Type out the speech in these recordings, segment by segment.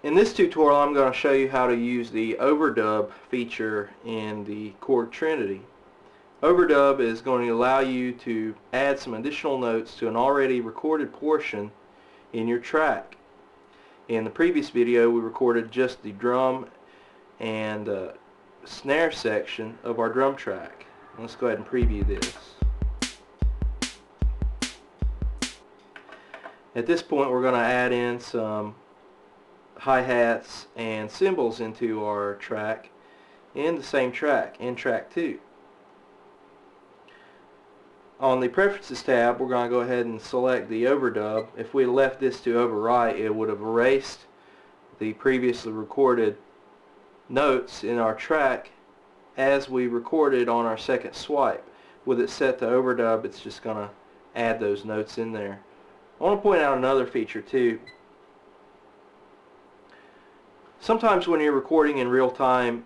In this tutorial I'm going to show you how to use the Overdub feature in the Korg Trinity. Overdub is going to allow you to add some additional notes to an already recorded portion in your track. In the previous video we recorded just the drum and snare section of our drum track. Let's go ahead and preview this. At this point we're going to add in some hi-hats and cymbals into our track in the same track, in track 2. On the Preferences tab we're going to go ahead and select the Overdub. If we left this to overwrite, it would have erased the previously recorded notes in our track as we recorded on our second swipe. With it set to Overdub, it's just going to add those notes in there. I want to point out another feature too. Sometimes when you're recording in real time,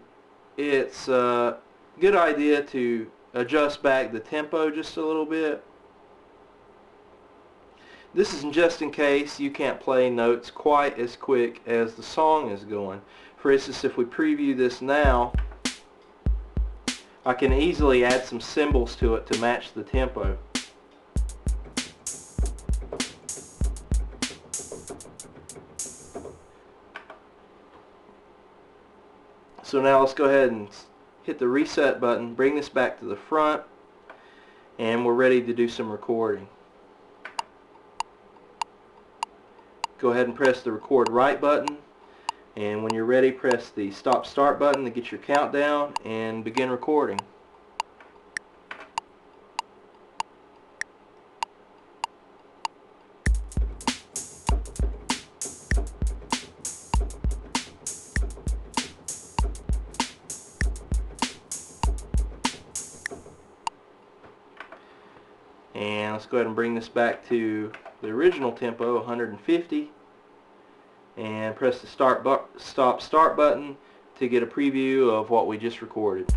it's a good idea to adjust back the tempo just a little bit. This is just in case you can't play notes quite as quick as the song is going. For instance, if we preview this now, I can easily add some cymbals to it to match the tempo. So now let's go ahead and hit the reset button, bring this back to the front, and we're ready to do some recording. Go ahead and press the record right button, and when you're ready press the stop start button to get your countdown and begin recording. And let's go ahead and bring this back to the original tempo, 150, and press the stop start button to get a preview of what we just recorded.